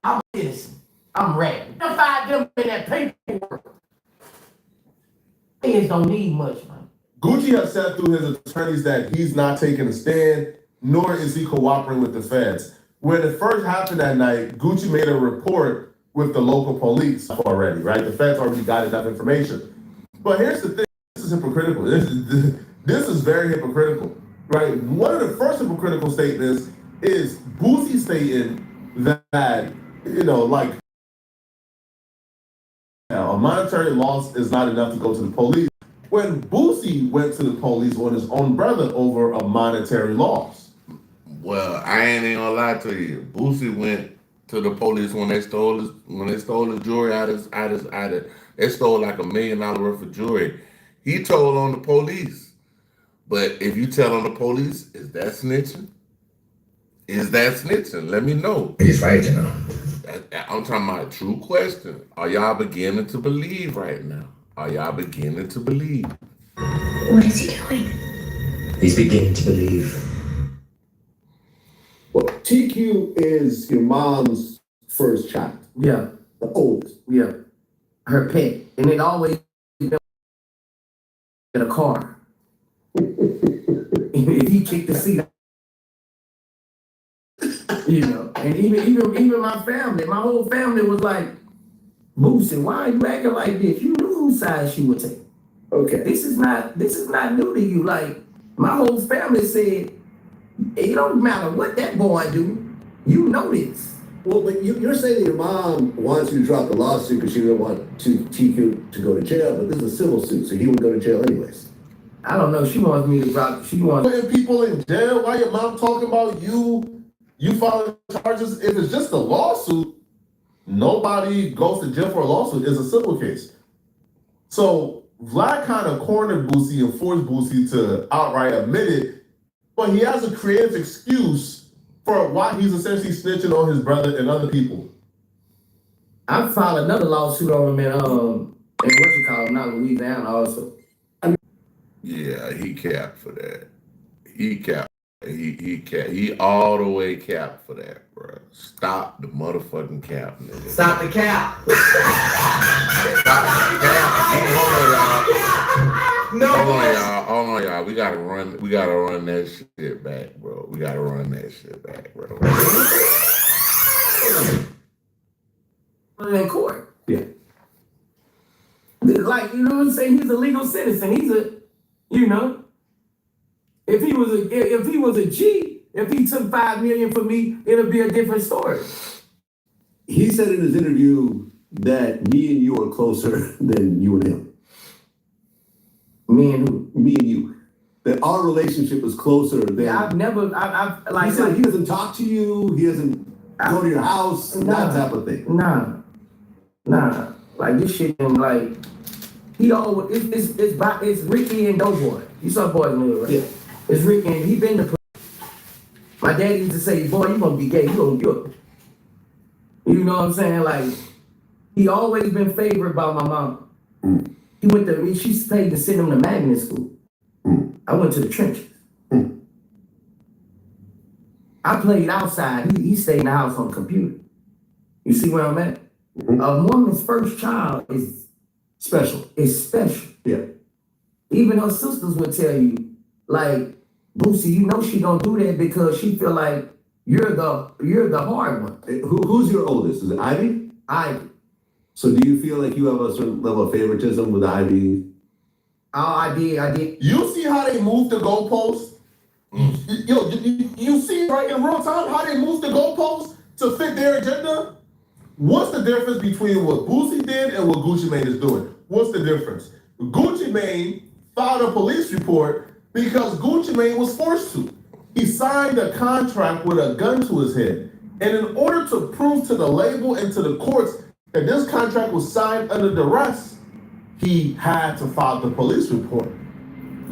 I'm innocent. I'm rapping. Testified them in that paperwork. Kids don't need much, man. Gucci has said through his attorneys that he's not taking a stand, nor is he cooperating with the feds. When it first happened that night, Gucci made a report with the local police already, right? The feds already got enough information. But here's the thing, this is hypocritical. This is very hypocritical, right? One of the first hypocritical statements is Boosie stating that, you know, like, a monetary loss is not enough to go to the police. When Boosie went to the police on his own brother over a monetary loss. Well, I ain't even gonna lie to you. Boosie went to the police when they stole his jewelry out of they stole like $1 million worth of jewelry. He told on the police. But if you tell on the police, is that snitching? Is that snitching? Let me know. He's right, you know. I'm talking about a true question. Are y'all beginning to believe right now? Are y'all beginning to believe? What is he doing? He's beginning to believe. Well, TQ is your mom's first child. Yeah. The oldest. Yeah. Her pet. And it always been in a car. If he kicked the seat, you know, and even my family, my whole family was like, Boosie, why are you acting like this? You knew whose side she would take. Okay. This is not new to you. Like, my whole family said, it don't matter what that boy do, you know this. Well, but you're saying that your mom wants you to drop the lawsuit because she didn't want TQ to go to jail, but this is a civil suit, so he would go to jail anyways. I don't know. She wants me to drop. She wants putting people in jail. Why your mom talking about you filing charges? If it's just a lawsuit, nobody goes to jail for a lawsuit. It's a civil case. So Vlad kind of cornered Boosie and forced Boosie to outright admit it, but he has a creative excuse for why he's essentially snitching on his brother and other people. I filed another lawsuit on him in what you call him, not Louisiana also. Yeah, he capped for that. He capped. He capped. He all the way capped for that, bro. Stop the motherfucking cap, nigga. Stop the cap. Stop the cap. No. Hold on, y'all. We gotta run that shit back, bro. We gotta run that shit back, bro. In court. Yeah. Like, you know what I'm saying? He's a legal citizen. He's a, you know, if he was a G, if he took $5 million from me, it'll be a different story. He said in his interview that me and you are closer than you and him. Me and who? Me and you. That our relationship is closer than. Yeah, I've like. He said he doesn't talk to you. He doesn't go to your house. That type of thing. Nah. Like this shit and like he always it's Ricky and Doughboy. You saw Boys in the Hood, right? Yeah. It's Ricky and he been to. My daddy used to say, "Boy, you gonna be gay. You gonna get it." You know what I'm saying? Like he always been favored by my mom. Mm. He went to. She stayed to send him to magnet school. Mm. I went to the trenches. Mm. I played outside. He stayed in the house on the computer. You see where I'm at? Mm-hmm. A woman's first child is special. It's special. Yeah. Even her sisters would tell you, like, Boosie, you know she don't do that because she feel like you're the hard one. Who's your oldest? Is it Ivy? Ivy. So do you feel like you have a certain level of favoritism with Ivy? Oh, I did. You see how they moved the goalposts? Yo, you see right in real time how they moved the goalposts to fit their agenda? What's the difference between what Boosie did and what Gucci Mane is doing? What's the difference? Gucci Mane filed a police report because Gucci Mane was forced to. He signed a contract with a gun to his head. And in order to prove to the label and to the courts that this contract was signed under duress, he had to file the police report.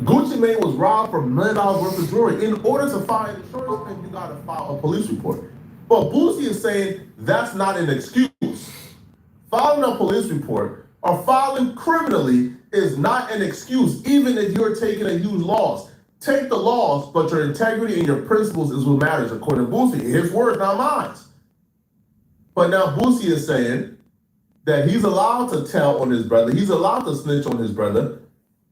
Gucci Mane was robbed for $1 million worth of jewelry. In order to file an insurance claim, you gotta file a police report. But Boosie is saying that's not an excuse. Filing a police report or filing criminally is not an excuse, even if you're taking a huge loss. Take the loss, but your integrity and your principles is what matters, according to Boosie. His words, not mine. But now Boosie is saying that he's allowed to tell on his brother. He's allowed to snitch on his brother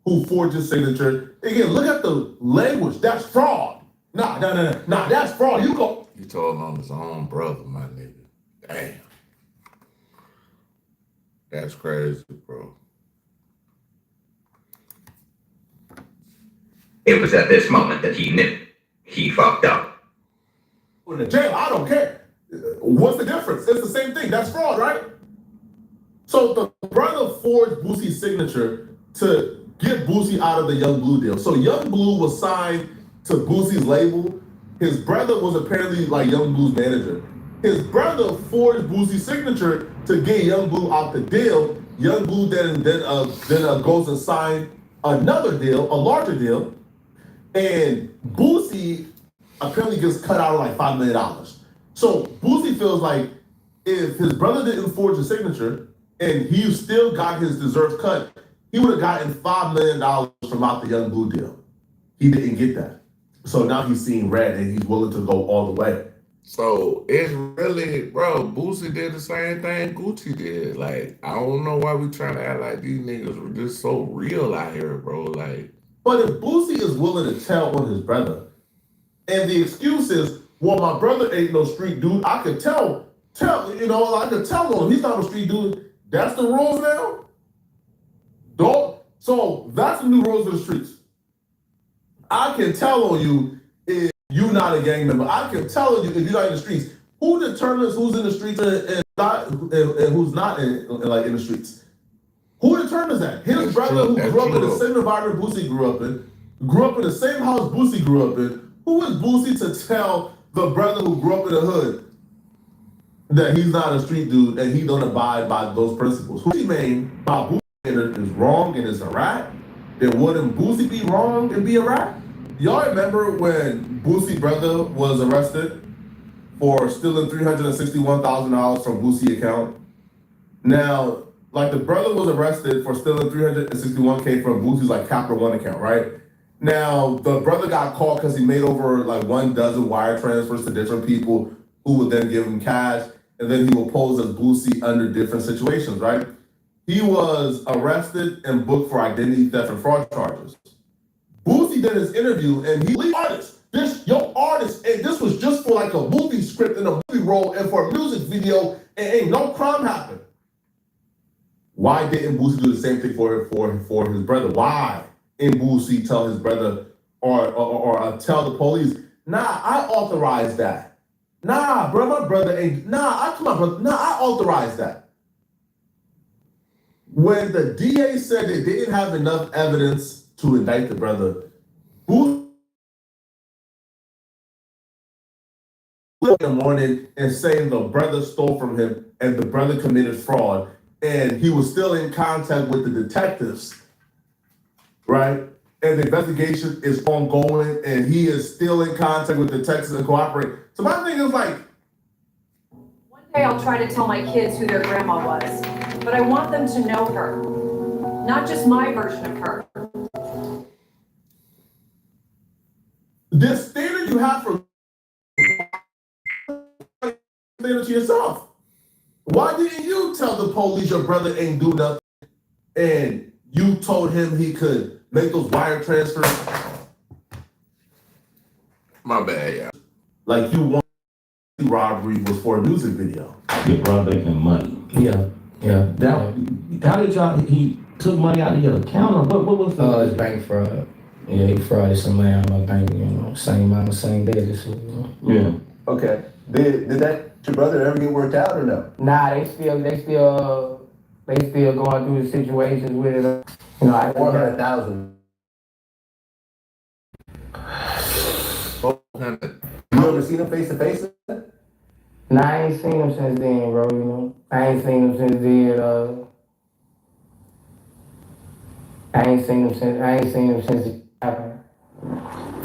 who forged his signature. Again, look at the language. That's fraud. Nah, that's fraud. You go. He told on his own brother, my nigga. Damn. That's crazy, bro. It was at this moment that he knew he fucked up. In the jail, I don't care. What's the difference? It's the same thing. That's fraud, right? So the brother forged Boosie's signature to get Boosie out of the Young Blue deal. So Young Blue was signed to Boosie's label. His brother was apparently like Young Blue's manager. His brother forged Boosie's signature to get Young Blue out the deal. Young Blue then goes and sign another deal, a larger deal, and Boosie apparently gets cut out of like $5 million. So Boosie feels like if his brother didn't forge his signature and he still got his deserved cut, he would have gotten $5 million from out the Young Blue deal. He didn't get that. So now he's seeing red and he's willing to go all the way. So it's really, bro, Boosie did the same thing Gucci did. Like, I don't know why we trying to act like these niggas were just so real out here, bro. Like, but if Boosie is willing to tell on his brother, and the excuse is, well, my brother ain't no street dude, I could tell, I could tell on him, he's not a street dude. That's the rules now? So that's the new rules of the streets. I can tell on you if you're not a gang member. I can tell on you if you're not in the streets. Who determines who's in the streets and who's not in the streets? Who determines that? His brother who grew up in the same environment Boosie grew up in the same house Boosie grew up in. Who is Boosie to tell the brother who grew up in the hood that he's not a street dude and he don't abide by those principles? Who he mean by Boosie is wrong and is a rat? Then wouldn't Boosie be wrong and be a rat? Y'all remember when Boosie brother was arrested for stealing $361,000 from Boosie account? Now, like the brother was arrested for stealing $361K from Boosie's like Capital One account, right? Now, the brother got caught because he made over like 12 wire transfers to different people who would then give him cash, and then he would pose as Boosie under different situations, right? He was arrested and booked for identity theft and fraud charges. Boosie did his interview and he artist. Your artist, and this was just for like a movie script and a movie role and for a music video, and ain't no crime happened. Why didn't Boosie do the same thing for his brother? Why didn't Boosie tell his brother or tell the police, nah, I authorized that. Nah, bro, my brother ain't, I authorized that. When the DA said they didn't have enough evidence to indict the brother, Boosie in the morning and saying the brother stole from him and the brother committed fraud, and he was still in contact with the detectives, right? And the investigation is ongoing, and he is still in contact with the detectives and cooperating. So my thing is like, One day I'll try to tell my kids who their grandma was, but I want them to know her, not just my version of her. the standard you have for standard to yourself. Why didn't you tell the police your brother ain't do nothing and you told him he could make those wire transfers? My bad, yeah. Like you want robbery was for a music video. Get brought back in money. Yeah. How did y'all, he took money out of your account or what was the? It's bank fraud. Yeah, he frauded some money out of my bank, same amount, same day, this shit, Yeah. Okay. Did that your brother ever get worked out or no? Nah, they still going through the situations with it. I 400,000. You ever seen him face to face? Nah, I ain't seen him since then, bro, I ain't seen him since then, I ain't seen him since it happened.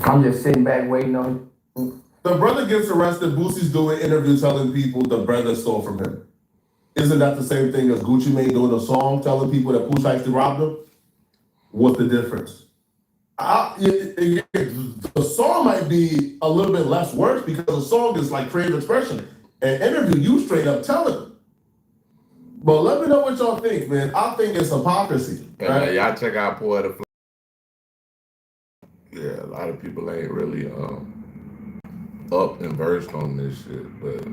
I'm just sitting back waiting on him. The brother gets arrested, Boosie's doing interview telling people the brother stole from him. Isn't that the same thing as Gucci Mane doing a song telling people that Pooh Shiesty robbed him? What's the difference? The song might be a little bit less worse because the song is like creative expression. An interview, you straight up telling them. But let me know what y'all think, man. I think it's hypocrisy. Right? Man, y'all check out Poet of Fly. Yeah, a lot of people ain't really up and versed on this shit, but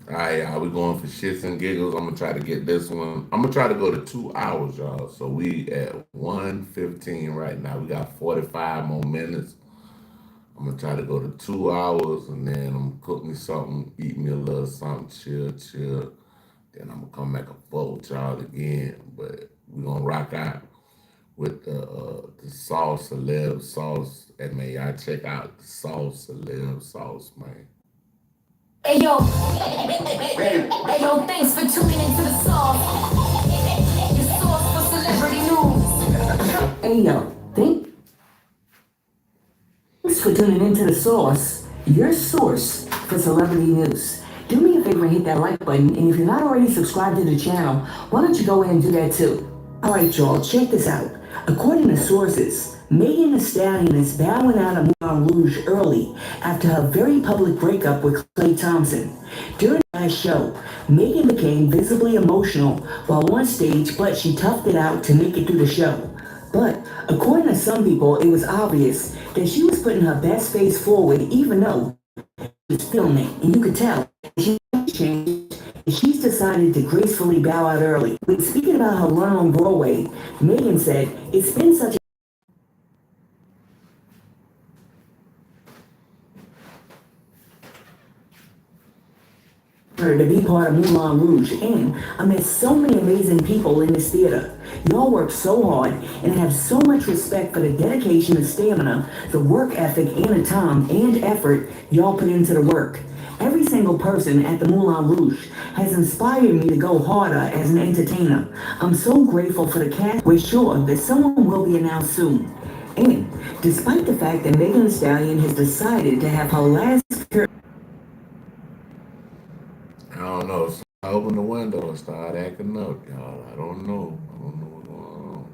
all right, y'all, we going for shits and giggles. I'm gonna try to get this one. I'm gonna try to go to 2 hours, y'all. So we at 1:15 right now. We got 45 more minutes. I'm gonna try to go to 2 hours, and then I'm gonna cook me something, eat me a little something, chill. Then I'm gonna come back and fuck with y'all again. But we gonna rock out with the sauce celeb sauce. And man, y'all check out the sauce celeb sauce, man. Hey yo, thanks for tuning into the song. Hey yo, thanks for tuning into The Source, your source for celebrity news. Do me a favor and hit that like button, and if you're not already subscribed to the channel, why don't you go ahead and do that too? Alright y'all, check this out. According to sources, Megan Thee Stallion is bowing out of Moulin Rouge early after her very public breakup with Klay Thompson. During the last show, Megan became visibly emotional while on stage, but she toughed it out to make it through the show. But according to some people, it was obvious that she was putting her best face forward even though she was filming, and you could tell she changed. She's decided to gracefully bow out early. When speaking about her run on Broadway, Megan said, "It's been such a to be part of Moulin Rouge, and I met so many amazing people in this theater. Y'all work so hard, and I have so much respect for the dedication and stamina, the work ethic, and the time and effort y'all put into the work. Every single person at the Moulin Rouge has inspired me to go harder as an entertainer. I'm so grateful for the cast. We're sure that someone will be announced soon." And despite the fact that Megan Thee Stallion has decided to have her last I don't know. So I opened the window and started acting up, y'all. I don't know. I don't know what's going on.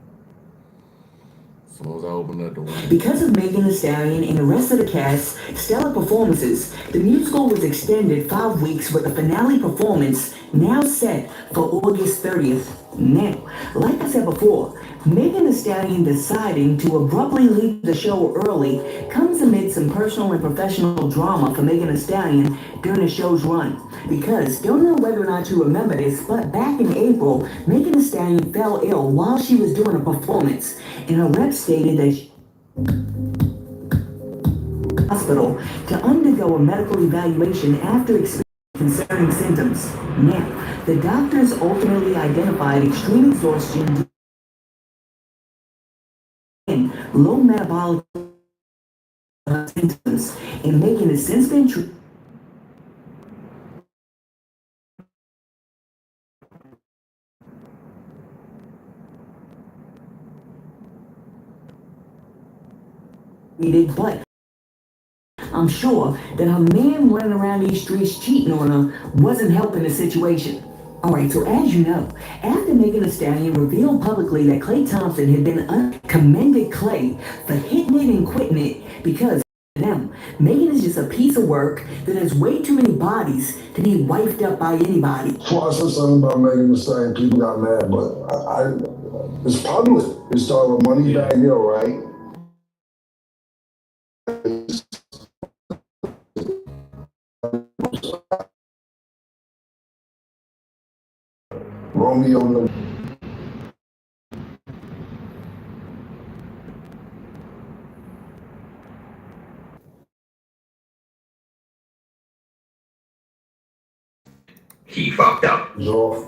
As soon as I opened up the window. Because of Megan Thee Stallion and the rest of the cast's stellar performances, the musical was extended 5 weeks with a finale performance now set for August 30th. Now, like I said before, Megan Thee Stallion deciding to abruptly leave the show early comes amid some personal and professional drama for Megan Thee Stallion during the show's run. Because, don't know whether or not you remember this, but back in April, Megan Thee Stallion fell ill while she was doing a performance, and her rep stated that she hospital to undergo a medical evaluation after experiencing concerning symptoms. Now, the doctors ultimately identified extreme exhaustion and low metabolic symptoms, and Megan has since been treated but I'm sure that her man running around these streets cheating on her wasn't helping the situation. Alright, so as you know, after Megan Thee Stallion revealed publicly that Klay Thompson had been commended Klay for hitting it and quitting it because of them, Megan is just a piece of work that has way too many bodies to be wiped up by anybody. Well, I said something about Megan Thee Stallion, people got mad, but it's public. It started with Moneybag Yo, right? Romeo. He fucked up. Off.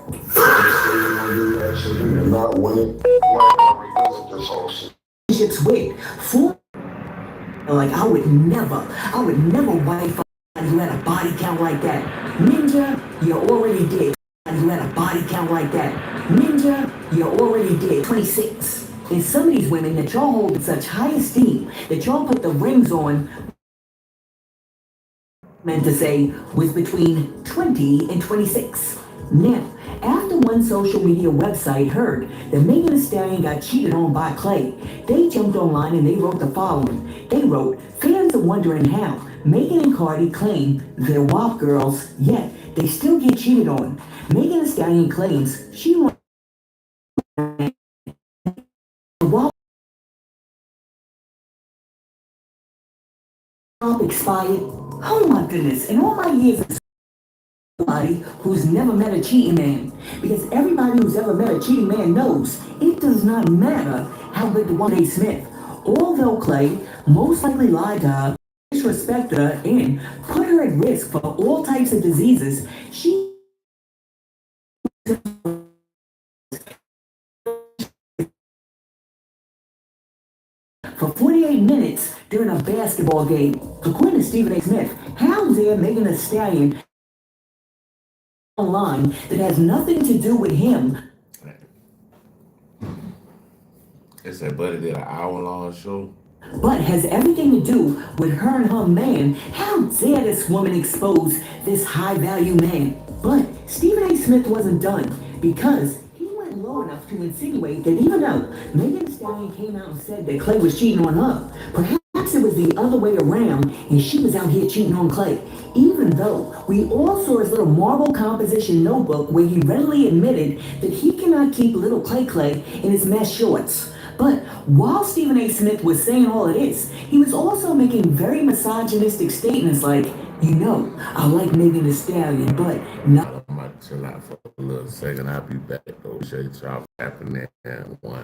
Not winning. Revisit this whole shit. Relationships with full like I would never wife somebody who had a body count like that. Ninja, you already did. You had a body count like that. Ninja, you already did. 26. And some of these women that y'all hold in such high esteem that y'all put the rings on meant to say was between 20 and 26. Now, after one social media website heard that Megan Thee Stallion got cheated on by Klay, they jumped online and they wrote the following. They wrote, "Fans are wondering how Megan and Cardi claim they're WAP girls, yet they still get cheated on. Megan Thee Stallion claims she wants WAP expired. Oh my goodness, in all my years of somebody who's never met a cheating man, because everybody who's ever met a cheating man knows it does not matter how good the one Smith. Although Klay most likely lied to her, disrespected her, and put her at risk for all types of diseases, she for 48 minutes during a basketball game. According to Stephen A. Smith, how dare Megan Thee Stallion online that has nothing to do with him? They said Buddy did an hour-long show. but has everything to do with her and her man. How dare this woman expose this high-value man? But Stephen A. Smith wasn't done because he went low enough to insinuate that even though Megan Thee Stallion came out and said that Clay was cheating on her, perhaps it was the other way around and she was out here cheating on Clay. Even though we all saw his little marble composition notebook where he readily admitted that he cannot keep little Clay in his mesh shorts. But while Stephen A. Smith was saying all of this, he was also making very misogynistic statements like, you know, I like Megan Thee Stallion, but not. I might chill out for a little second. I'll be back though. Appreciate y'all happening. One.